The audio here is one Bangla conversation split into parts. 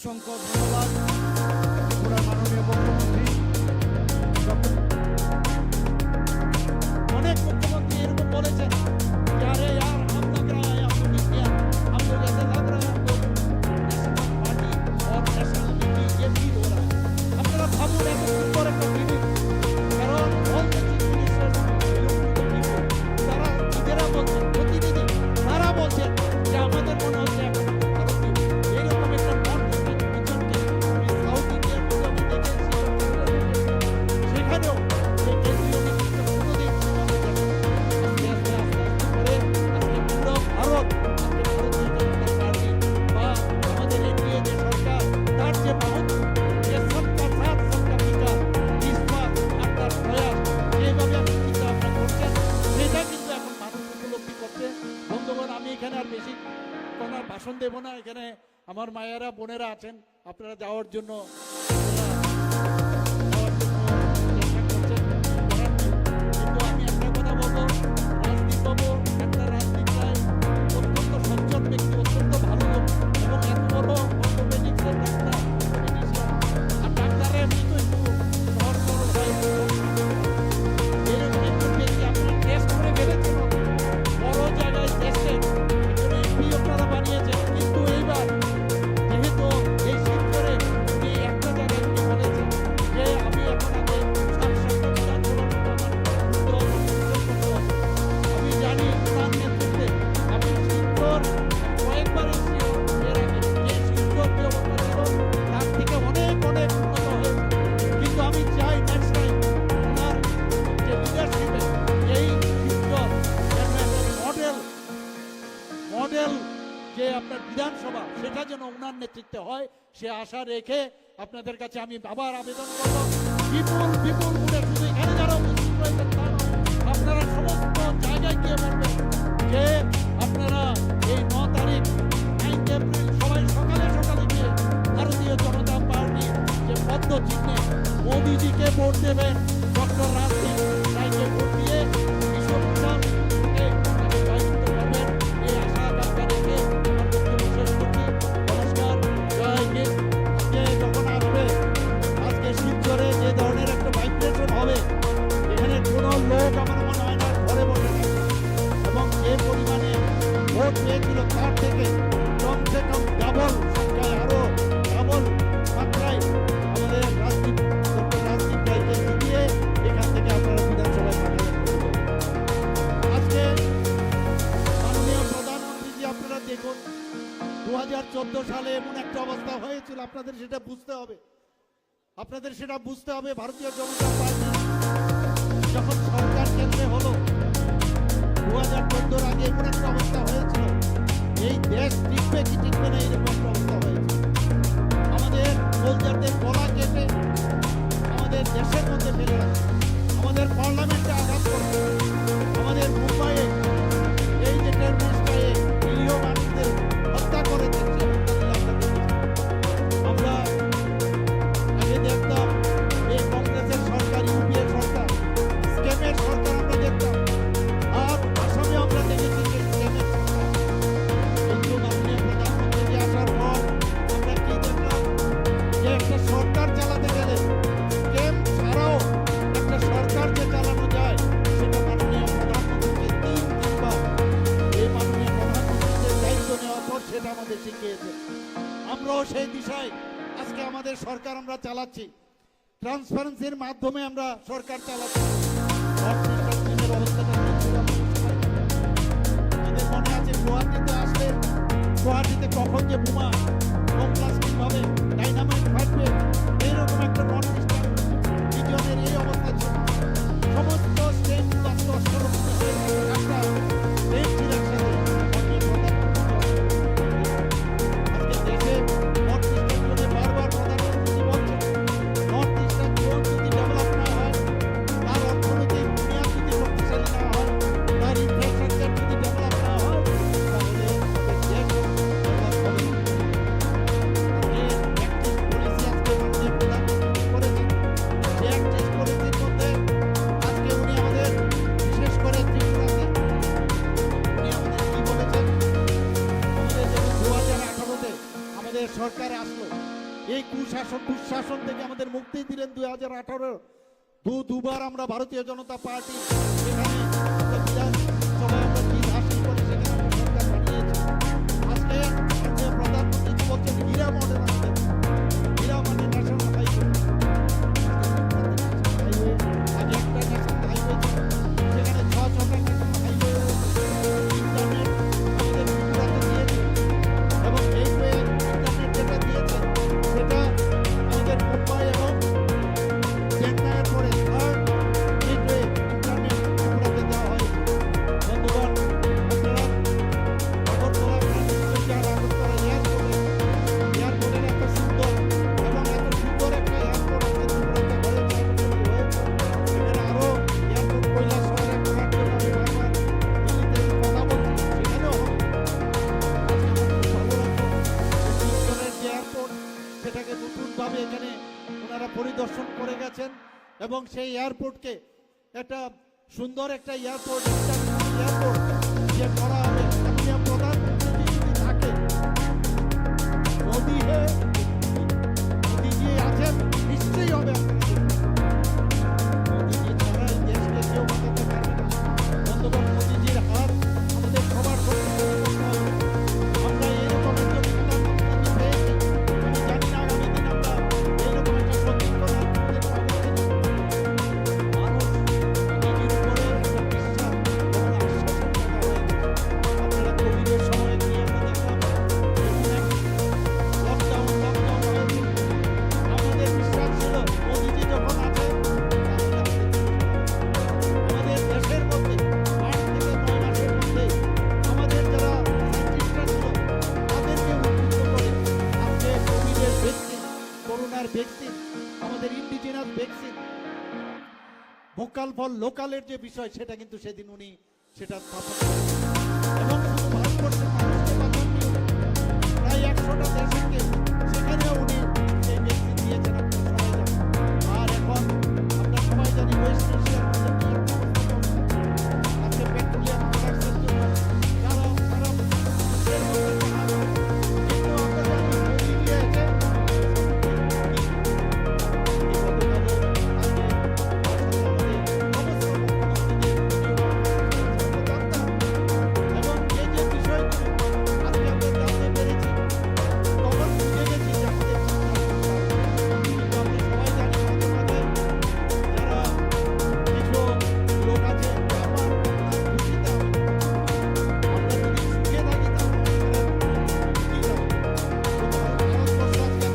অসংখ্য ধন্যবাদ ত্রিপুরার মাননীয় মুখ্যমন্ত্রী। অনেক মুখ্যমंत्री এরকম বলেছেন कि अरे यार हम लग रहा है हम लोग इंडियन, हम लोग ऐसे लग रहा है हम लोग नेशनल पार्टी और नेशनलिटी ये फील हो रहा है। আপনারা ভাবুন এত সুন্দর একটা ফিলিং, কারণ অল দ্য চিফ মিনিস্টার্স তারা নিজেরা বলছেন, প্রতিনিধি তারা বলছেন যে আমাদের মনে হচ্ছে এখন ভারতীয় এইরকম একটা নর্থ ইস্টার্ন রিজনকে আমি সাউথ ইন্ডিয়ার মধ্যে আমি দেখেছি, সেখানেও যে কেন্দ্রীয় নেতৃত্ব কোনোদিন আস্তে আস্তে আস্তে আস্তে করে আজকে পুরো ভারত আজকে ভারতীয় জনতা পার্টি বা আমাদের এনডিএ যে সরকার তার যে মাহাত্ম্য, যে সবকা সাথ সবকা বিকাশ বিশ্বাস আর তার প্রয়াস এইভাবে আপনি চিন্তা ভাবনা করছেন, সেটা কিন্তু এখন মানুষ উপলব্ধি করছে। বন্ধুগণ, আমি এখানে আর বেশি কোনো ভাষণ দেব না। এখানে আমার মায়েরা বোনেরা আছেন, আপনারা যাওয়ার জন্য চেষ্টা করছেন, করার নেই। কিন্তু আমি একটা কথা বলবো, রাজদীপ বাবু একটা রাজনীতিটায় অত্যন্ত সজ্জন ব্যক্তি, অত্যন্ত ভালো লোক এবং এত বড় অর্থোপেডিক্সের ডাক্তার, অর্থোপেডিশিয়ান। আর ডাক্তারের এমনি তো একটু সহজ সরল হয়, এরকম একটু ব্যক্তি আপনারা টেস্ট করে ফেলেছেন, বড় জায়গায় টেস্টেড একজন এমপি আপনারা বানিয়েছেন। কিন্তু এইবার যেহেতু এই শিবচরে উনি একটা জায়গায় উনি বলেছেন যে আমি এখন আগে 7-7টা বিধানসভার মতো আমার উত্তর করতে হবে। আমি জানি ওনার নেতৃত্বে আমি শিবচর কয়েকবার এসেছি এর আগে, যে শিবচর যে অবস্থা ছিল তার থেকে অনেক অনেক উন্নত হয়েছে। কিন্তু আমি চাই নেক্সট টাইম ওনার যে লিডারশিপে এই শিবচর যেন একটা মডেল যে আপনার বিধানসভা, সেটা যেন ওনার নেতৃত্বে হয়, সে আশা রেখে আপনাদের কাছে আমি আবার আবেদন করব, বিপুল বিপুল ভোটে শুধু এখানে যারা উপস্থিত রয়েছেন তা নয়, আপনারা সমস্ত জায়গায় গিয়ে বলবেন যে আপনারা এই 9 তারিখ 9 এপ্রিল সবাই সকালে সকালে গিয়ে ভারতীয় জনতা পার্টির যে পদ্ম চিহ্নে মোদিজিকে ভোট দেবেন, ডক্টর রাজদীপ রায়কে ভোট দিয়ে বিশ্ববিদ্যালয় জয়যুক্ত করবেন, এই আশা আকাঙ্ক্ষা রেখে আমার বক্তব্য শেষ করছি। নমস্কার, জয় হিন্দ। আজকে যখন আসবে, আজকে শিবচরে যে ধরনের একটা ভাইব্রেশন হবে, এখানে কোনো লোক আমার মনে হয় না ঘরে বসে থাকবে, এবং যে পরিমাণে ভোট পেয়েছিল তার থেকে কমসে কম ডাবল সংখ্যায়, আরো ডাবল মাত্রায় আমাদের রাজদীপ ডক্টর রাজদীপ রায়কে জিতিয়ে এখান থেকে আপনারা বিধানসভায় পাঠাবেন। আজকে মাননীয় প্রধানমন্ত্রীজি আপনারা দেখুন, 2014 সালে এমন একটা অবস্থা হয়েছিল, আপনাদের সেটা বুঝতে হবে, আপনাদের সেটা বুঝতে হবে। ভারতীয় জনতা পার্টি যখন সরকার কেন্দ্রে হলো, 2014 আগে এমন একটা অবস্থা হয়েছিল, এই দেশ টিকবে কি টিকবে না এরকম একটা অবস্থা হয়েছিল। আমাদের সোলজারদের গলা কেটে আমাদের দেশের মধ্যে ফেলে রাখে, আমাদের পার্লামেন্টে আঘাত করছে, আমাদের মুম্বাইয়ে এই যে টেররিস্টরা নিরীহ মানুষদের হত্যা করে দিচ্ছে। আমরা আগে দেখতাম এই কংগ্রেসের সরকার, ইউপিএ সরকার, স্ক্যামের সরকার আমরা দেখতাম, আর আসামে আমরা দেখেছি যে স্ক্যামের সরকার। কিন্তু মাননীয় প্রধানমন্ত্রী আসার পর আমরা কি দেখলাম যে একটা সরকার চালাতে গেলে স্ক্যাম ছাড়াও একটা সরকার যে চালানো যায়, সেটা মাননীয় প্রধানমন্ত্রীকে তিনবার এই মাননীয় প্রধানমন্ত্রীদের দায়িত্ব নেওয়ার পর সেটা আমাদের শিখিয়েছে। আমরাও সেই দিশায় আজকে আমাদের সরকার আমরা চালাচ্ছি, ট্রান্সপারেন্সির মাধ্যমে আমরা সরকার চালাচ্ছি। অবস্থাটা আমাদের মনে আছে, গুয়াহাটিতে আসলে গুয়াহাটিতে কখন যে বোমা প্লাস্টিক ভাবে ডাইনামাইট ফাটবে, এইরকম একটা নর্থ ইস্টার্ন রিজনের এই অবস্থা ছিল। সমস্ত স্টেট আজকে অষ্টরক্ষিত হয়ে একটা দেশ ছিল একসাথে। আজকে দেশে নর্থ ইস্টার্ন জোনে বারবার প্রধানমন্ত্রী বলছেন, নর্থ ইস্টার্ন জোন যদি ডেভেলপ না হয়, তার অর্থনৈতিক বুনিয়াদ যদি শক্তিশালী না হয়, তার ইনফ্রাস্ট্রাকচার যদি ডেভেলপ না হয়, তাহলে দেশ ডেভেলপ হবে না। সরকার আসলো, এই কুশাসন দুঃশাসন থেকে আমাদের মুক্তি দিলেন 2018 দুবার আমরা ভারতীয় জনতা পার্টি সেখানে আমরা বিধানসভায় আমরা জিত হাসিল করে সেখানে আমরা সরকার বানিয়েছি। আজকে মাননীয় প্রধানমন্ত্রী বলছেন হীরা মডেল আমাদের, হীরা মানে ন্যাশনাল হাইওয়ে, আগে একটা ন্যাশনাল হাইওয়ে ছিল, সেখানে 6টা ন্যাশনাল হাইওয়ে ইন্টারনেট আমাদের ত্রিপুরাতে দিয়েছে এবং গেটওয়ে ইন্টারনেট যেটা দিয়েছে সেটা আমাদের মুম্বাই এবং চেন্নাইয়ের পরে থার্ড গেটওয়ে ইন্টারনেট ত্রিপুরাতে দেওয়া হয়েছে। বন্ধুগণ, আপনারা আগরতলা এয়ারপোর্টের এত সুন্দর এবং এত সুন্দর একটা এয়ারপোর্ট আমাদের ত্রিপুরাতে হয়েছে, সেখানে আরো এয়ারপোর্ট কৈলাস শহরে করার জন্য আমি বারবার দিল্লিতে কথা বলছি, সেখানেও হবে। শিলচরের যে এয়ারপোর্ট সেটাকে নতুনভাবে এখানে ওনারা পরিদর্শন করে গেছেন এবং সেই এয়ারপোর্টকে একটা সুন্দর একটা এয়ারপোর্ট ইন্টারন্যাশনাল এয়ারপোর্ট যে করা হবে। মাননীয় প্রধানমন্ত্রী যদি থাকে, মোদিজি আছেন, নিশ্চয়ই হবে। মোদিজি ছাড়া এই দেশকে কেউ বাঁচাতে পারবে না। বন্ধুগণ, মোদিজির হাত আমাদের সবার শক্তিশালী করতে হবে। আমরা এইরকম একজন প্রধানমন্ত্রী পেয়েছি, আমি জানি না আগামী দিন আমরা এইরকম একটা সঠিক প্রধানমন্ত্রী পাবো কিনা। মানুষ মোদিজির উপরে একটা বিশ্বাস এবং আশ্বাসের জায়গা হয়ে গেছে। আপনারা কোভিডের সময় কি আমরা দেখলাম, লকডাউন হয়েছে, আমাদের বিশ্বাস ছিল মোদিজি যখন আছে আমাদের দেশের মধ্যে 8 থেকে 9 মাসের মধ্যে আমাদের যারা সায়েন্টিস্টরা ছিল তাদেরকে উদ্বুদ্ধ করে আজকে কোভিডের ভ্যাকসিন, করোনার ভ্যাকসিন, আমাদের ইন্ডিজিনাস ভ্যাকসিন, ভোকাল ফর লোকালের যে বিষয় সেটা কিন্তু সেদিন উনি সেটা স্থাপন করেন এবং শুধু ভারতবর্ষের মানুষকে বাঁচাননি, প্রায় 100টা দেশকে সেখানেও উনি সেই ভ্যাকসিন দিয়েছেন। আপনারা সবাই জানেন। আর এখন আমরা সবাই জানি ওয়েস্ট এশিয়ার মধ্যে কি একটা অবস্থা চলছে। আজকে পেট্রোলিয়াম প্রোডাক্টসের জন্য যারা সারা বিশ্বের মধ্যে জাহাজ আছে, কিন্তু আমরা জানি মোদি দিয়েছে এবং এই যে বিষয়গুলো আজকে আমরা জানতে পেরেছি, তখন বুঝে গেছি যে আমাদের কিন্তু আমরা সবাই জানি মাঝে মাঝে যারা কিছু লোক আছে আমার খুশিতে হবে, আমরা যদি সুখে থাকি তাহলে ঠিক আছে। ভারতবর্ষ আজকে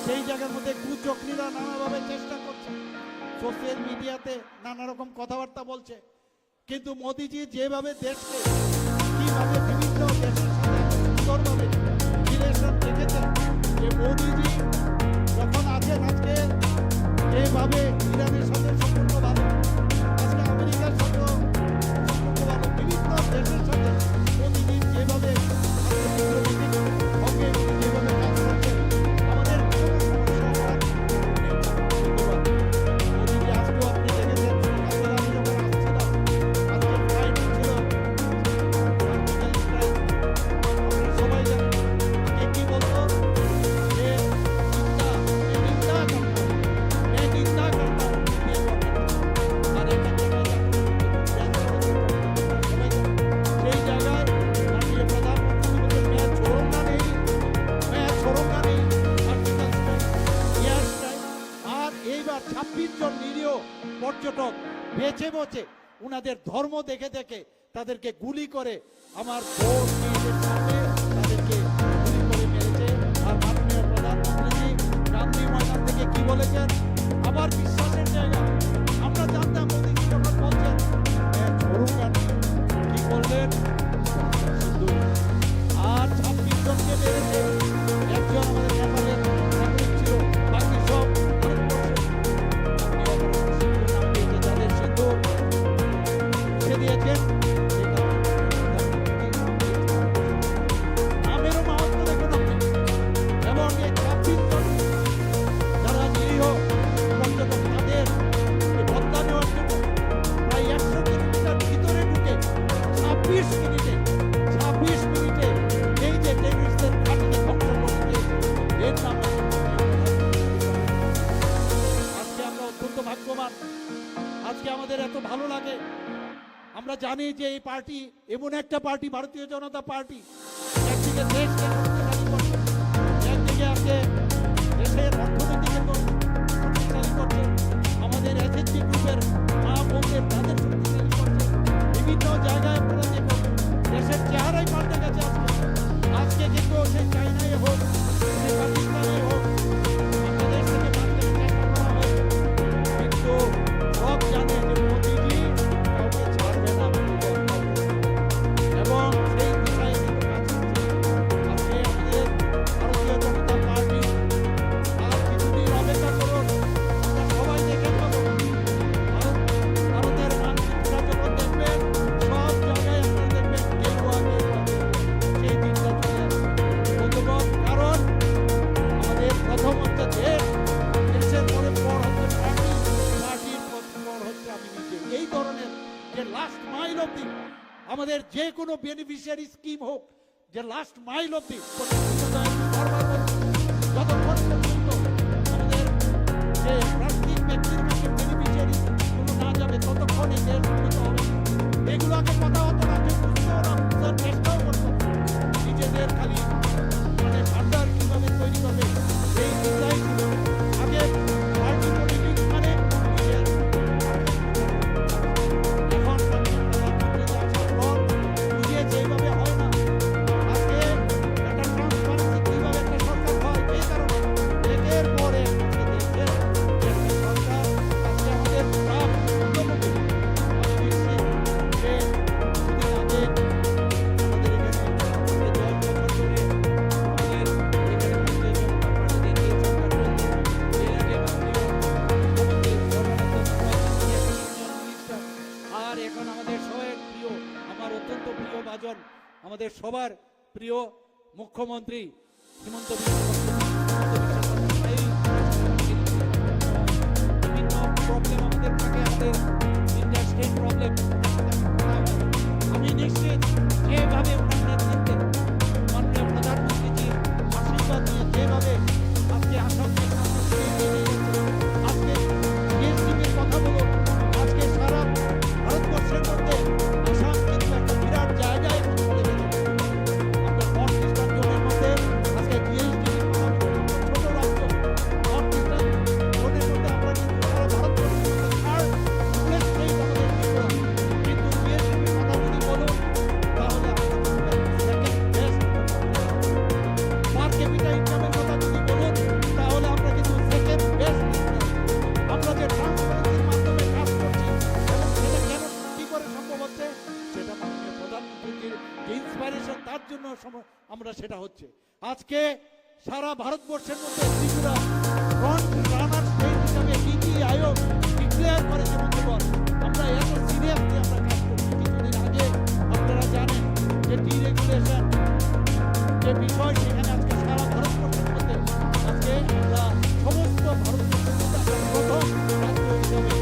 সেই জায়গার মধ্যে কুচক্রীরা নানাভাবে চেষ্টা করছে, সোশ্যাল মিডিয়াতে নানা রকম কথাবার্তা বলছে, কিন্তু মোদিজি যেভাবে দেশকে কিভাবে বিভিন্ন দেশের সাথে সুন্দরভাবে রিলেশন রেখেছেন, যে মোদিজি যখন আছেন আজকে যেভাবে ইরানের সাথে সম্পর্ক ভালো, আজকে আমেরিকার সাথে সম্পর্ক ভালো, বিভিন্ন দেশের সাথে মোদিজি যেভাবে আজকে ডিপ্লোম্যাটিক সঙ্গে যেভাবে কাজ করছেন, আমাদের কোনো সমস্যা হওয়ার নেই। ধন্যবাদ। মোদিজি আজকেও আপনি দেখেছেন সকালবেলা আমি যখন আসছিলাম, আজকে ফ্লাইট ছিল সার্জিক্যাল স্ট্রাইক, আপনারা সবাই জানেন আগে কি বলতো যে নিন্দা করতা ইন্ডিয়া গভর্নমেন্ট, আর একটা জায়গায় সবাই জানেন সেই জায়গায় মাননীয় প্রধানমন্ত্রী বলছেন मैं छोड़ूंगा नहीं সার্জিক্যাল স্ট্রাইক, এয়ার স্ট্রাইক। আর এইবার 26 জন নিরীহ পর্যটক বেছে বেছে উনাদের ধর্ম দেখে দেখে তাদেরকে গুলি করে আমার ভোট মেয়েদের সামনে তাদেরকে গুলি করে মেরেছে। আর মাননীয় প্রধানমন্ত্রী গান্ধী ময়দান থেকে কি বলেছেন, আবার বিশ্বাসের জায়গা। আমরা জানতাম মোদিজি যখন বলছেন ছোড়ুঙ্গা কি করলেন, আর 26 জনকে মেরেছে। একজন আমাদের নেপালের নাগরিক ছিল, বাকি সব ভারতবর্ষের। আপনি অপারেশন সিঁদুর নাম দিয়েছে, যাদের সিঁদুর সে দিয়েছেন, ভালো লাগে। আমরা জানি যে এই পার্টি এমন একটা পার্টি, ভারতীয় জনতা পার্টি, একদিকে দেশকে শক্তিশালী করছে, একদিকে আজকে দেশের অর্থনীতিকে শক্তিশালী করছে, আমাদের এসএসজি গ্রুপের মা বোনদের তাদের শক্তিশালী করছে। বিভিন্ন জায়গায় আপনারা দেখুন দেশের চেহারাই পাল্টে গেছে। আজকে কিন্তু সে চাইনায় হোক, সে পাকিস্তানে হোক, বাংলাদেশ থেকে বাংলাদেশ চেষ্টা করা হয়, কিন্তু সব জানে যে মোদিজি কাউকে ছাড়বে না এবং সেই বিষয়ে কিন্তু কাজ করছে। আজকে আমাদের ভারতীয় জনতা পার্টি আর কিছুদিন অপেক্ষা করুন, আমরা সবাই দেখে পাবো। ভারতের মানচিত্রটা যখন দেখবেন, সব জায়গায় আপনারা দেখবেন গেরুয়া গেরুয়া সেই দিনটা চলে আসবে বন্ধুগণ। কারণ আমাদের প্রথম হচ্ছে দেশ, দেশের পরে পর হচ্ছে পার্টি, পার্টির পর হচ্ছে আমি নিজে। এই ধরনের যে লাস্ট মাইল অব্দি আমাদের যে কোনো বেনিফিশিয়ারি স্কিম হোক, যে লাস্ট মাইল অব্দি যতক্ষণ পর্যন্ত আমাদের যে প্রান্তিক ব্যক্তির কাছে বেনিফিশিয়ারি গুলো না যাবে ততক্ষণ এই দেশ উন্নত হবে। এগুলো আগে কথা হতো না, যে বুঝতেও না, বুঝার চেষ্টাও করতো না। নিজেদের খালি মানে ভান্ডার কিভাবে তৈরি করবে এই চিন্তাই ছিল। আগে পার্টি পলিটিক্স মানে নিজের এখন প্রধানমন্ত্রী আসার পর বুঝিয়েছে এইভাবে হয় না। আজকে একটা ট্রান্সপারেন্সি কিভাবে একটা সরকার হয়, এই কারণে একের পর এক আজকে দেশের যে একটা সরকার আজকে আমাদের প্রাপ মুখ্যমন্ত্রী আমি দেখছি যে কিছুদিন আগে আমাদের এখানে যে 10 বছর ধরে আমাদের এখানে ভারতীয় জনতা পার্টিতে যে সরকার চলছে, এর আগে মাননীয় মুখ্যমন্ত্রী সর্বানন্দ সোনোয়াল মিনিস্টার, আর এখন আমাদের সবার প্রিয়, আমার অত্যন্ত প্রিয় ভাজন, আমাদের সবার প্রিয় মুখ্যমন্ত্রী হিমন্ত বিশ্ব বন্দ্যোপাধ্যায়। বিভিন্ন প্রবলেম আমাদের থাকে, আমাদের ইন্টারস্টেট প্রবলেম। আমি নিশ্চিত যেভাবে ওনার নেতৃত্বে মাননীয় প্রধানমন্ত্রীজির আশীর্বাদ নিয়ে যেভাবে আজকে আসামকে সামনে এগিয়ে নিয়ে যাচ্ছে, আজকে জিএসটিভির কথা বলো, আজকে সারা ভারতবর্ষের মধ্যে আসাম কিন্তু একটা বিরাট জায়গায় চলে গেছে। আমরা নর্থ ইস্টার্ন জোনের মধ্যে আজকে জিএসটিভির কথা বলো, ছোট রাজ্য নর্থ ইস্টার্ন জোনের মধ্যে আমরা কিন্তু সারা ভারতবর্ষের মধ্যে থার্ড প্লেস নেই আমাদের ত্রিপুরা, কিন্তু জিএসটিভির কথা যদি বলো তাহলে আমরা সেকেন্ড বেস্ট। পার ক্যাপিটা ইনকামের কথা যদি বলুন তাহলে আমরা কিন্তু সেকেন্ড বেস্ট। আমরা যে ট্রান্সপারেন্সির মাধ্যমে কাজ করছি এবং সেটা কেন কি করে সম্ভব হচ্ছে, সেটা মাননীয় প্রধানমন্ত্রীর যে ইন্সপাইরেশন, তার জন্য আমরা সেটা হচ্ছে। আজকে সারা ভারতবর্ষের মধ্যে ত্রিপুরা ফ্রন্ট রানার স্টেট হিসাবে নীতি আয়োগ ডিক্লেয়ার করেছে বন্ধুগণ। আমরা এত সিরিয়াসলি আমরা কাজ করছি। কিছুদিন আগে আপনারা জানেন যে ডিরেগুলেশন যে বিষয়, সেখানে আজকে সারা ভারতবর্ষের মধ্যে আজকে আমরা সমস্ত ভারতবর্ষের মধ্যে আমরা প্রথম রাজ্য হিসাবে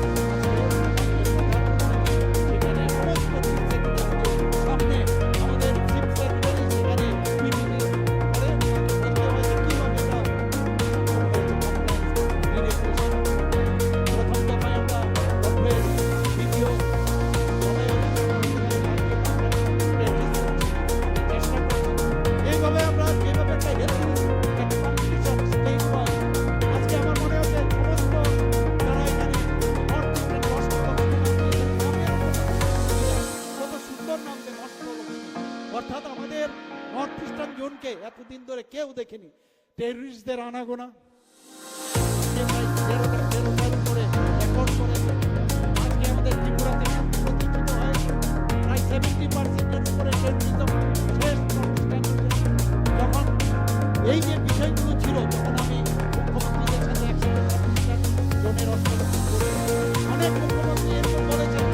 সেখানে সমস্ত চিফ সেক্রেটারিদের সামনে আমাদের চিফ সেক্রেটারি সেখানে মিটিং করে দেখতে হয় যে কিভাবে এটা ডিরেগুলেশন। প্রথম দফায় আমরা কনভেন্স ভিডিও চেষ্টা করছি। এইভাবে আমরা যেভাবে একটা হেলথি একটা কম্পিটিশন স্টেট ওয়াইজ, আজকে আমার মনে হচ্ছে সমস্ত যারা এখানে নর্থ ইস্টার্ন কত সুন্দর নাম দেয় অষ্টলক্ষ্মী, অর্থাৎ আমাদের নর্থ ইস্টার্ন জোনকে এতদিন ধরে কেউ দেখেনি। টেররিস্টদের আনাগোনা আজকে প্রায় 13টার উপরে রেকর্ড করেছে। আজকে আমাদের ত্রিপুরাতে প্রতিষ্ঠিত হয়েছে প্রায় 70%-এর উপরে টেররিজম শেষ নর্থ ইস্টার্ন। যখন এই যে বিষয়গুলো ছিল, তখন আমি মুখ্যমন্ত্রীদের সাথে একসাথে নর্থ ইস্টার্ন জোনের অষ্টলক্ষ্মী করি। অনেক মুখ্যমন্ত্রী এরকম বলেছেন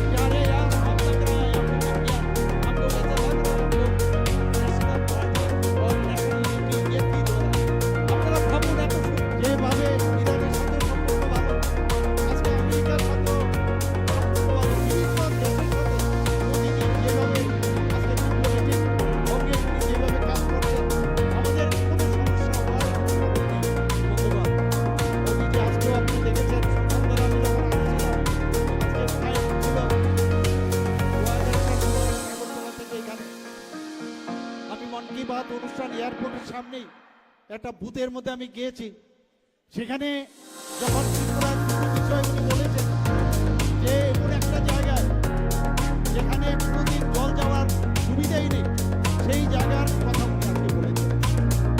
যে আরে यार हम लग रहा है हम लोग इंडिया, हम लोग ऐसा लग रहा है हम लोग नेशनल पार्टी और नेशनल यूनिटी ये फील हो रहा है। আপনারা ভাবুন এত যেভাবে ইরানের সাথে সম্পর্ক ভালো, আজকে আমেরিকার সাথেও সম্পর্ক ভালো, বিভিন্ন দেশের সাথে মোদিজি যেভাবে আজকে ডিপ্লোম্যাটিক ভঙ্গে উনি যেভাবে কাজ করছেন, আমাদের কোনো সমস্যা হওয়ার কোনো কারণ নেই বন্ধুগণ। মোদিজি আজকেও আপনি দেখেছেন সকালবেলা আমি যখন আসছিলাম সামনেই একটা বুথের মধ্যে আমি গিয়েছি, সেখানে যখন ত্রিপুরার কিছু বিষয় উনি বলেছেন যে এমন একটা জায়গায় যেখানে কোনোদিন জল যাওয়ার সুবিধাই নেই, সেই জায়গার কথা উনি আজকে বলেছেন।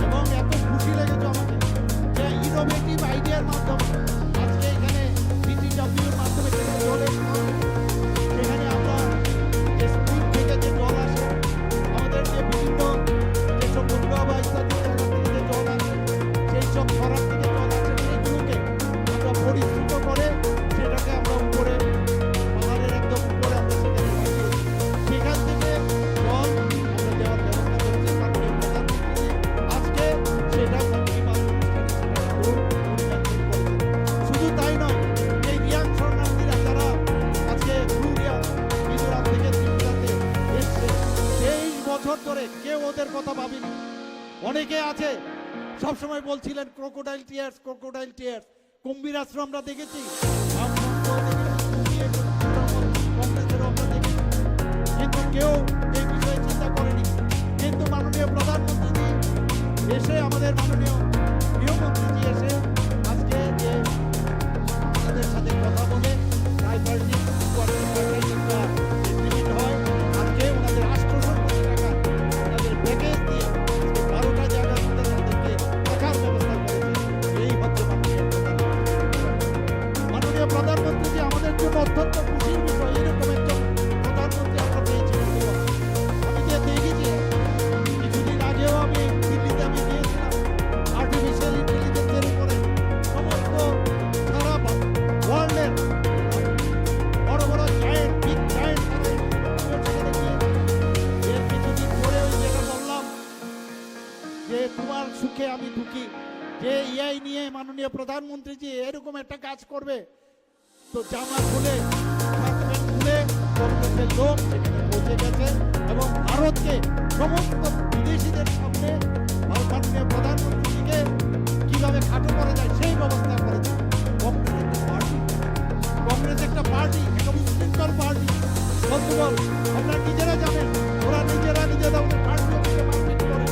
এবং এত খুশি লেগেছে আমাকে যে ইনোভেটিভ আইডিয়ার মাধ্যমে আজকে এখানে বিটিডব্লিউর মাধ্যমে যেখানে জলের সেখানে আমরা যে স্প্রিং থেকে যে জল আসে, আমাদের যে বিভিন্ন যেসব বন্ধুরা বা ইত্যাদি জায়গা থেকে যে জল আসে, সেই সব খরার থেকে জল আসে, সেইগুলোকে আমরা পরিশ্রুত করে সেটাকে আমরা উপরে পাহাড়ের একদম উপরে আমরা সেখানে রাখি। সেখান থেকে জল আমরা দেওয়ার ব্যবস্থা করেছি মাননীয় প্রধানমন্ত্রী। আজকে সেটা মন্ত্রী বা অনুষ্ঠানে সেটা পরিচালনা করেছেন। শুধু তাই নয়, এই রিয়াং শরণার্থীরা যারা আজকে ব্লু-রিয়াং মিজোরাম থেকে ত্রিপুরাতে এসছে, 23 বছর ধরে কেউ ওদের কথা ভাবেনি। অনেকে আছে সবসময় বলছিলেন ক্রোকোডাইল টিয়ার্স, ক্রোকোডাইল টিয়ার্স। কুম্ভীর আশ্রম আমরা দেখেছি, বামফ্রন্টও দেখেছি, কংগ্রেসেরও আমরা দেখেছি, কিন্তু কেউ এই বিষয়ে চিন্তা করেনি। কিন্তু মাননীয় প্রধানমন্ত্রীজি এসে, আমাদের মাননীয় গৃহমন্ত্রীজি এসে আজকে যে আমাদের সাথে কথা বলে ট্রাইপার্টি কোয়ার্টারটা এগ্রিমেন্ট হয়, আজকে ওনাদের 800 কোটি টাকা ওনাদের প্যাকেজ দিয়ে আজকে 12টা জায়গার মধ্যে তাদেরকে থাকার ব্যবস্থা করেছে। এই হচ্ছে মাননীয় প্রধানমন্ত্রীজি আমাদের জন্য অত্যন্ত খুশির বিষয়। এরকম একজন প্রধানমন্ত্রী আমরা পেয়েছি। আমি যে দেখেছি, কিছুদিন আগেও আমি দিল্লিতে আমি গিয়েছিলাম, আর্টিফিশিয়াল ইন্টেলিজেন্সের উপরে সমস্ত সারা ওয়ার্ল্ডের বড় বড় জায়েন্ট, বিগ জায়েন্ট তারা সেখানে গিয়েছে। এর কিছুদিন পরে ওই যেটা বললাম যে তোমার সুখে আমি দুঃখী, যে এআই নিয়ে মাননীয় প্রধানমন্ত্রীজি এরকম একটা কাজ করবে, তো জামা খুলে শার্ট খুলে কংগ্রেসের লোক সেখানে পৌঁছে গেছে এবং ভারতকে সমস্ত বিদেশিদের সামনে মাননীয় প্রধানমন্ত্রীকে কিভাবে খাটো করা যায় সেই ব্যবস্থা করেছে। কংগ্রেস একটা পার্টি, একটা উশৃঙ্খল পার্টি। বন্ধুগণ, আপনারা নিজেরা জানেন, ওরা নিজেরা ওদের পার্টি অফিসে মার্কেট করে।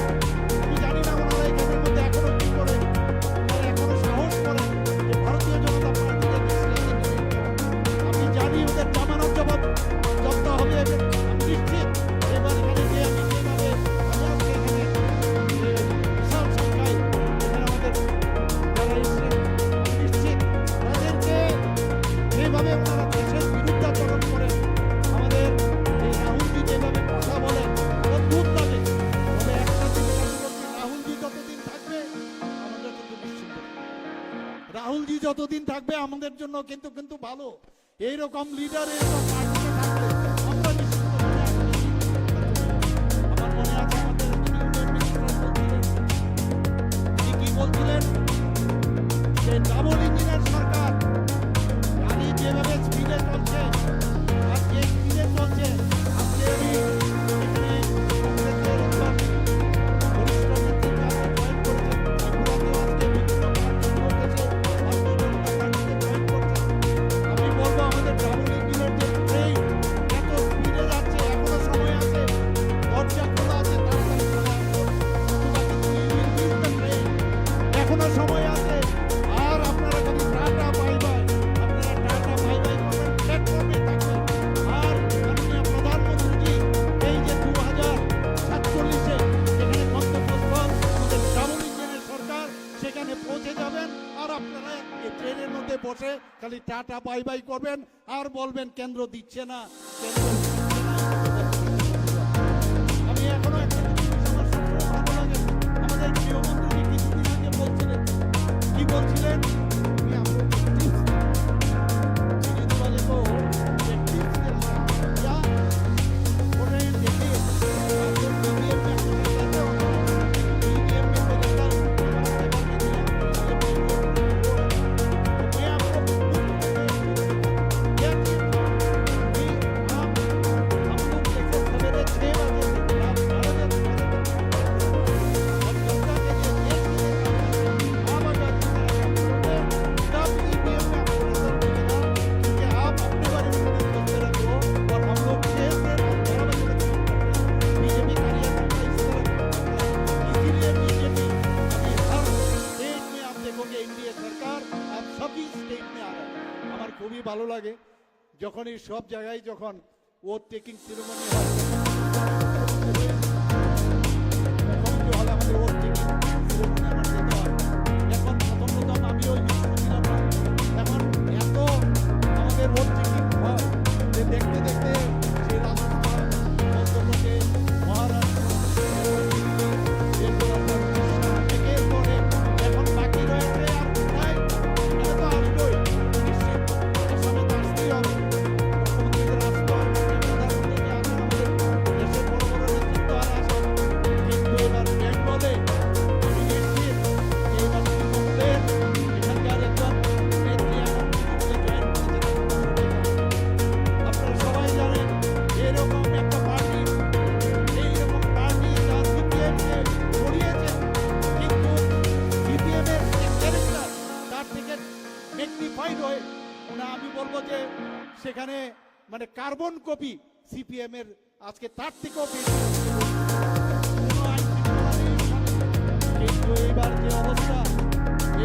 আমি জানি না ওনারা এখানের মধ্যে এখনো কি করে, ওনারা এখনো সাহস করে যে ভারতীয় জনতা পার্টিকে আমি জানি ওদের জামানত জব্দ হবে। আমি নিশ্চিত এবার এখানে গিয়ে আমি যেভাবে আমি আজকে এখানে বিশাল সংখ্যায় এখানে আমাদের যারা এসেছেন, আমি নিশ্চিত তাদেরকে যেভাবে ওনারা দেশের বিরুদ্ধাচরণ করে আমাদের এই রাহুলজি যেভাবে কথা বলে অদ্ভুত লাগে। তবে একটা জিনিস আমি বলছি, রাহুলজি যতদিন থাকবে আমাদের কিন্তু নিশ্চিন্ত, রাহুলজি যতদিন থাকবে আমাদের জন্য কিন্তু ভালো। এইরকম লিডার, এরকম পার্টিতে থাকলে আমরা নিশ্চিন্ত মনে আমার মনে আছে আমাদের ইউনিয়ন মিনিস্টার বলছিলেন, তিনি কি বলছিলেন যে ডাবল ইঞ্জিনের সরকার, গাড়ি যেভাবে স্পিডে চলছে আর যে স্পিডে চলছে, আজকে আমি এখানে কংগ্রেসের একজন বরিষ্ঠ নেতৃত্ব জয়েন করেছেন, ত্রিপুরাতেও আজকে বিভিন্ন পার্টির লোক এসে ভারতীয় জনতা পার্টিতে জয়েন করছে। আমি বলবো আমাদের ডাবল ইঞ্জিনের যে ট্রেন এত স্পিডে যাচ্ছে, এখনো সময় আছে, দরজা খোলা আছে, তাড়াতাড়ি চলে আসুন। এখনো সময় আছে। আর আপনারা যদি টাটা বাই বাই, আপনারা টাটা বাই বাই করবেন, প্ল্যাটফর্মে থাকবেন। আর মাননীয় প্রধানমন্ত্রীজি এই যে 2047-এ যেখানে গন্তব্যস্থল আমাদের ডাবল ইঞ্জিনের সরকার, সেখানে পৌঁছে যাবেন। আর আপনারা এই ট্রেনের মধ্যে বসে খালি টাটা বাই বাই করবেন আর বলবেন কেন্দ্র দিচ্ছে না, কেন্দ্র দিচ্ছে না। আমি এখনো একটা জিনিস আমার সবসময় ভালো লাগে, আমাদের গৃহমন্ত্রী কিছুদিন আগে বলছিলেন, কি বলছিলেন, আমি आपको टिप्स चीनी वाले को एक टिप्स देना या बोल रहे हैं, देखिए आप लोग ईवीएम में अपने जाते हो, ईवीएम में तो रहता हमारा पेपर में नहीं आता, तो मैं आपको क्या टिप्स कि आप ভালো লাগে যখনই সব জায়গায় যখন ওট টেকিং সেরেমনি হয় মুখ্যমন্ত্রী হলে আমাদের ওট টেকিং সেরেমনি আমার যেতে হয়। এখন প্রথম আমি ওই ছিলাম না, এখন এত আমাদের ওট টেকিং হয় যে দেখতে দেখতে সেই রাজস্থান, মধ্যপ্রদেশ, মহারাষ্ট্র, এরপর আপনার উড়িষ্যা, একের পরে এখন বাকি রয়েছে আর কোথায়, এটা তো আসবেই নিশ্চিত, আসামে তো আসতেই হবে। মুখ্যমন্ত্রীদের আসতে হবে, প্রধানমন্ত্রী যে আসেন আমাদের দেশের বড় বড় নেতৃত্ব আর আসেন, কিন্তু এবার বেঙ্গলে আমি নিশ্চিত যে এবার কি করলেন এখানকার একজন নেত্রী এখন তৃণমূলে জয়েন করেছেন। আপনারা সবাই জানেন এরকম একটা পার্টি, এইরকম পার্টি যা সিপিএমকে সরিয়েছে, কিন্তু সিপিএমের যে ক্যারেক্টার তার থেকে ম্যাগনিফাইড হয়ে আমি বলবো যে সেখানে মানে কার্বন কপি সিপিএমের আজকে তার থেকেও বেশি কোনো আইন শৃঙ্খলা নেই এখানে। কিন্তু এইবার যে অবস্থা,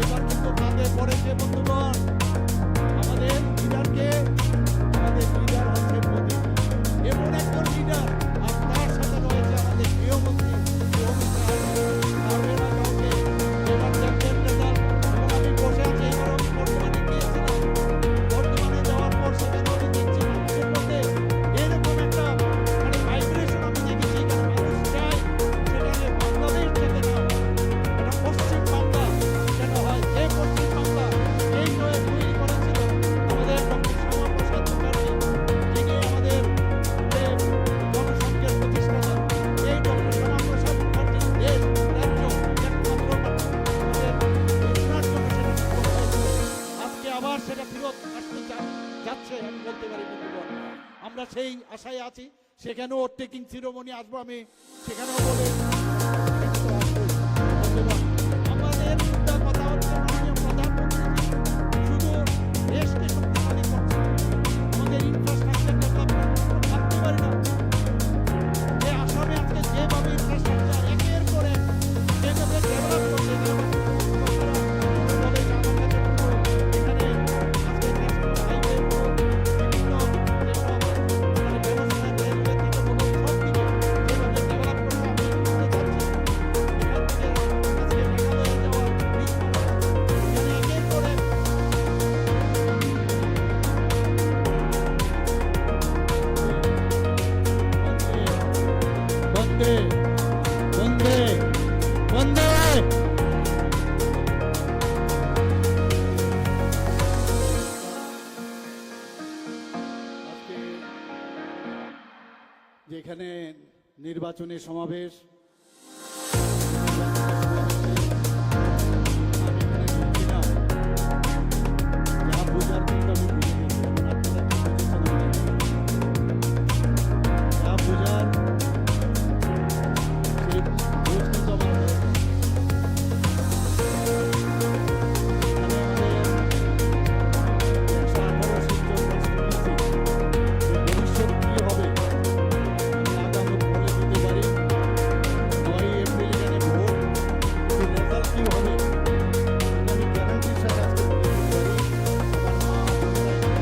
এবার কিন্তু কাঁধে পড়েছে বন্ধুগণ আমাদের লিডারকে, আমাদের লিডার হচ্ছে মোদী, এমন একজন লিডার, আর তার সাথে রয়েছে আমাদের গৃহমন্ত্রী অমিত শাহ। পারবে না কাউকে এবার দেখবেন রেজাল্ট। এবং আমি বসে আছি, এবার আমি বর্তমানে গিয়েছিলাম, বর্তমানে যাওয়ার পর সেখানে আমি দেখছি মানুষের মধ্যে এরকম একটা মানে ভাইব্রেশন আমি দেখেছি, এখানে মানুষ চায় সেখানে বাংলাদেশ যেতে না হয়, এটা পশ্চিম বাংলা যেন হয়। যে পশ্চিম বাংলা এই তৈরি করেছিল আমাদের ডক্টর শ্যামাপ্রসাদ মুখার্জি, যিনি আমাদের যে জনসংঘের প্রতিষ্ঠাতা, এই ডক্টর শ্যামাপ্রসাদ মুখার্জির দেশ রাজ্য একমাত্র আমাদের ওনার জন্য সেটা সুযোগ হয়েছিল। আজকে আবার সেটা ফেরত আসতে যাচ্ছে আমি বলতে পারি বন্ধুগণ। আমরা সেই আশায় আছি, সেখানেও টেকিং সিরোমনি আসবো, আমি সেখানেও বলে সেখানে তো আসবোই বন্ধুগণ। আমাদের মুদ্রা কথা হচ্ছে মাননীয় প্রধানমন্ত্রী শুধু দেশকে শক্তিশালী করছে, আমাদের ইনফ্রাস্ট্রাকচার ডেভেলপমেন্ট ভাবতে পারি না যে আসামে আজকে যেভাবে ইনফ্রাস্ট্রাকচার একের পর এক যেভাবে ডেভেলপ করছে, বলে যে আমার কাছে পুরো এখানে আজকে ন্যাশনাল হাইওয়ে বিভিন্ন যেসব মানে ব্যবস্থা রেলওয়ে থেকে বলুন সব দিকে যেভাবে ডেভেলপ করছে আমি বলতে চাচ্ছি। এখান থেকে আজকে মেঘালয়ে যাওয়া ব্রিজ এখানে একের পর এক বন্দে বন্দে বন্দে আজকে যেখানে নির্বাচনী সমাবেশ, আমি এখানে ঢুকছি না, যা বোঝার কিন্তু আমি বুঝে গেছি, এখন আপনারা কি বুঝেছেন আমি জানি না। যা বোঝার সেই বোঝ কিন্তু আমার হয়ে গেছে। এখানে আমাদের 118 সিট কনস্টিটিউয়েন্সি, ভবিষ্যৎ কি হবে আমি আগামী বলে দিতে পারি। 9 এপ্রিল এখানে ভোট, রেজাল্ট কি হবে এটা আমি গ্যারান্টির সাথে আজকে বলে দিতে পারি। আমার মা বোনেরা এখানে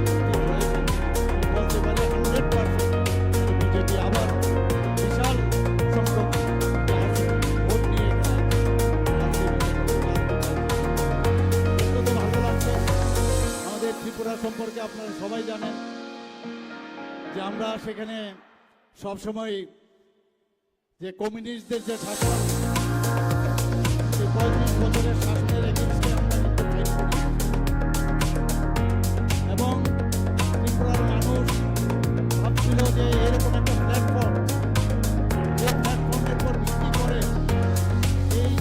উপস্থিত রয়েছেন, আমি বলতে পারি 100% বিজেপি আবার বিশাল সংখ্যক ভোট নিয়ে এখানে আসছে। অত্যন্ত ভালো লাগছে। আমাদের ত্রিপুরা সম্পর্কে আপনারা সবাই জানেন যে আমরা সেখানে সবসময় যে কমিউনিস্টদের যে শাসন, সেই 35 বছরের শাসনের এগেইনস্টে আমরা কিন্তু ফাইট করি এবং ত্রিপুরার মানুষ ভাবছিল যে এরকম একটা প্ল্যাটফর্ম, যে প্ল্যাটফর্মের উপর ভিত্তি করে এই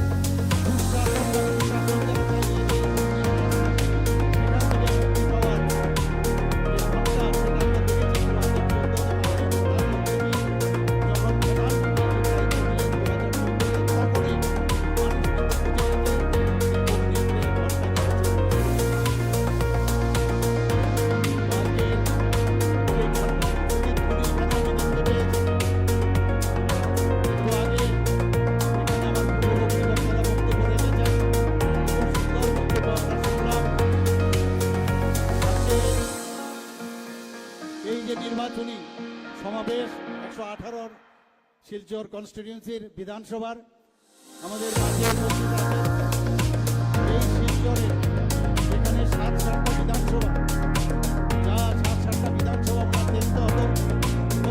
দুঃশাসন বা কুশাসন যারা চালিয়েছে এই সেখান থেকে মুক্তি পাওয়ার যে ক্ষমতা, সেটা আমরা দেখেছি 2014 মাননীয় প্রধানমন্ত্রী যখন প্রধানমন্ত্রীর দায়িত্ব নিলেন 2014 তখনই মানুষ কিন্তু বুঝে গেছে যে শিলচর কনস্টিটিউয়েন্সির বিধানসভার আমাদের মাঝে উপস্থিত আছেন। এই শিলচরে এখানে 7-7টা বিধানসভা, যা 7-7টা বিধানসভা আপনার দেখতে হতো,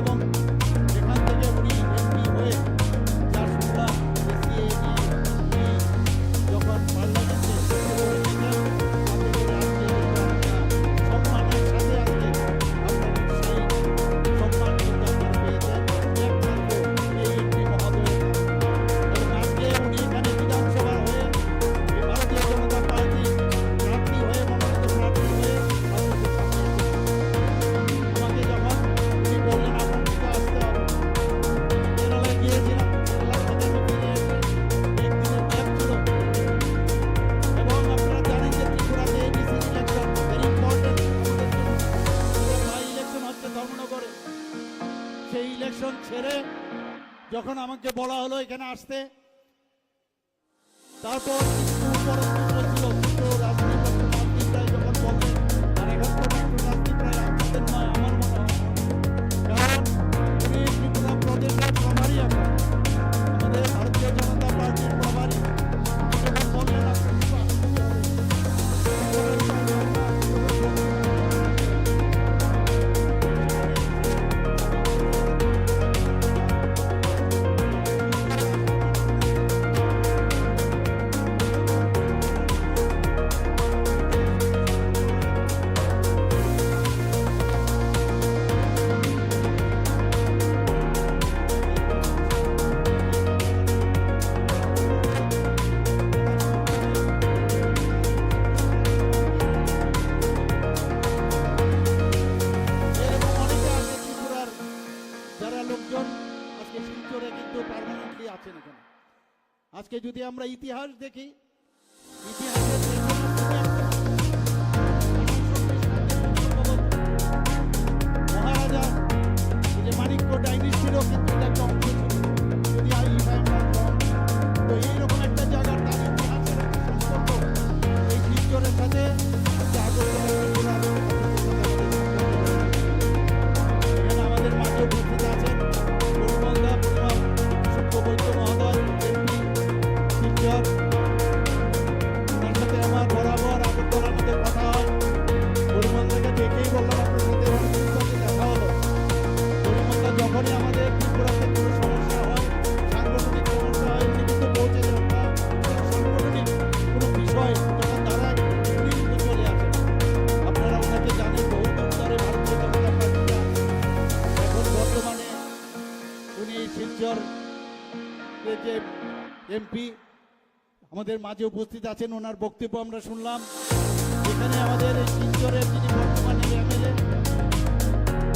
এবং এখান থেকে উনি এমপি হয়ে যা শুনলাম এসিএ নিয়ে উনি যখন পার্লামেন্টে সম্মানের সাথে আজকে আপনাদের সেই সম্মান কিন্তু আপনারা পেয়েছেন একমাত্র এই এমপি মহোদয়ের এবং আজকে উনি এখানে বিধানসভা হয়ে ভারতীয় জনতা পার্টি প্রার্থী হয়ে মনোনীত প্রার্থী হয়ে আপনাদের সামনে আমাকে যখন উনি বললেন আপনাকে আসতে হবে, কেরালায় গিয়েছিলাম, কেরালা থেকে আমি ফিরে এসে একদিনের ক্যাব ছিল, এবং আপনারা জানেন যে ত্রিপুরাতে এডিসি ইলেকশন ভেরি ইম্পর্টেন্ট আমাদের জন্য, বাই ইলেকশন হচ্ছে ধর্মনগরে। সেই ইলেকশন ছেড়ে যখন আমাকে বলা হলো এখানে আসতে, তারপর কিন্তু উপরন্তু চলছিল, কিন্তু রাজনীতি রায় যখন বললেন, আর এখন তো রাজনীতি রায় আপনাদের নয় আমার মনে হয়, কারণ উনি ত্রিপুরা প্রদেশের প্রভারী, এখন আমাদের ভারতীয় জনতা পার্টির প্রভারী। যখন বললেন আপনাকে তো আসতে হবে, উপরের উপায় নেই, এরকম অনেকে আছে ত্রিপুরার যারা লোকজন আজকে শিলচরে কিন্তু পার্মানেন্টলি আছেন এখানে। আজকে যদি আমরা ইতিহাস দেখি, ইতিহাসের পেছনে মহারাজা যে মানিক্য ডাইনেস্টিরও কিন্তু এটা একটা অংশ ছিল, যদি I if I am not wrong. তো এইরকম একটা জায়গার তার ইতিহাসের একটা সম্পর্ক এই শিলচরের সাথে আজকে আগরতলা ত্রিপুরার এখানে আমাদের মাঝে উপস্থিত আছেন পরিমলদা পরিমল শুক্লবৈদ্য মহোদয়, এমপি শিলচর। ওনার সাথে আমার বরাবর আগরতলার মধ্যে কথা হয়। পরিমলদাকে দেখেই বললাম আপনার সাথে অনেক দিন পরে দেখা হলো। পরিমলদা যখনই আমাদের ত্রিপুরাতে কোনো সমস্যা হয়, সাংগঠনিক সমস্যা হয়, উনি কিন্তু পৌঁছে যান, বা সাংগঠনিক কোনো বিষয় যখন দাঁড়ায় উনি কিন্তু চলে আসেন। আপনারা ওনাকে জানেন, বহুদিন ধরে ভারতীয় জনতা পার্টিতে আছেন। এখন বর্তমানে উনি শিলচর যে এমপি আমাদের মাঝে উপস্থিত আছেন। ওনার বক্তব্য আমরা শুনলাম। এখানে আমাদের এই শিলচরের যিনি বর্তমানে এমএলএ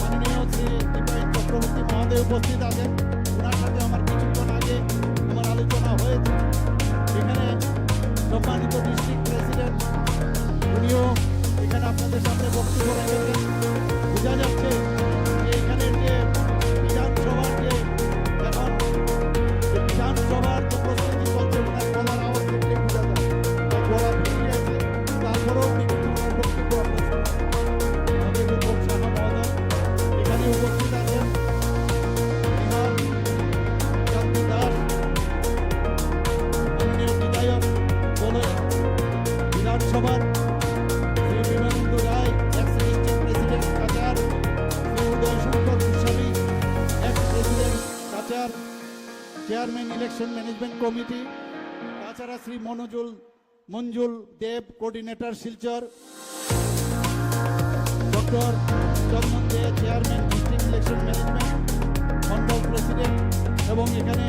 মাননীয় শ্রী দীপায়ন চক্রবর্তী মহোদয় উপস্থিত আছেন। ওনার সাথে আমার কিছুক্ষণ আগে আমার আলোচনা হয়েছে। এখানে সম্মানিত ডিস্ট্রিক্ট প্রেসিডেন্ট উনিও এখানে আপনাদের সামনে বক্তব্য রেখেছেন। বোঝা যাচ্ছে যে এখানে যে বিধানসভার যে এখন যে বিধানসভার যে প্রস্তুতি চলছে, ওনার গলার আওয়াজ দেখলে বোঝা যায় তার গলা ভেঙে গেছে। তারপরেও উনি কিন্তু ওনার বক্তব্য আমরা শুনলাম। আমাদের রূপক সাহা মহোদয় এখানে উপস্থিত আছেন। বিহার শান্তি দাস মাননীয় বিধায়ক বলে বিধানসভার Shri Bimananda Roy, ex district president Cachar, Shri Uday Shankar Goswami, ex president Cachar, chairman election management committee, তাছাড়া Shri Manjul Deb, coordinator Silchar, doctor Chandan De, chairman district election management mandal president, এবং এখানে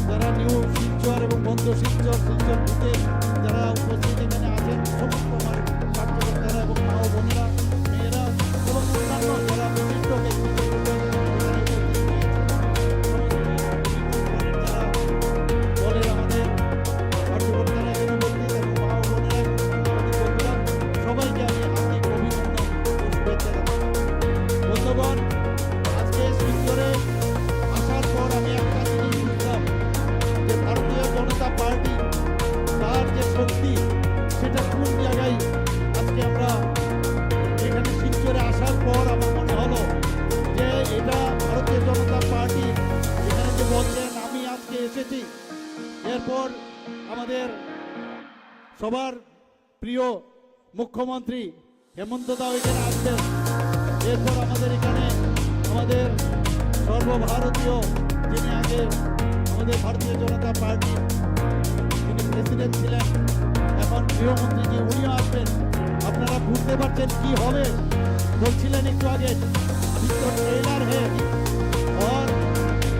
যারা নিউ শিলচর এবং বন্ধ শিলচর বুথের যারা উপস্থিত এখানে আছেন, সমস্ত আমার কার্যকর্তারা এবং মা ও বোনেরা, মেয়েরা এবং অন্যান্য যারা বিশিষ্ট ব্যক্তিত্ব এখানে উপস্থিত হয়েছে, যারা দলের আমাদের কার্যকর্তারা এখানে উপস্থিত এবং মা ও বোনেরা এবং সাংবাদিক বন্ধুরা, সবাইকে আমি হার্দিক অভিনন্দন ও শুভেচ্ছা জানাই। বন্ধুগণ, আজকে শিলচরে আসার পর আমি একটা জিনিস বুঝলাম যে ভারতীয় জনতা পার্টি এসেছি। এরপর আমাদের সবার প্রিয় মুখ্যমন্ত্রী হেমন্ত দাও এখানে আসবেন। এরপর আমাদের এখানে আমাদের সর্বভারতীয় যিনি আগে আমাদের ভারতীয় জনতা পার্টি যিনি প্রেসিডেন্ট ছিলেন, এখন গৃহমন্ত্রী উনিও আসবেন। আপনারা বুঝতে পারছেন কি হবে, বলছিলেন একটু আগে, अभी तो ट्रेलर है।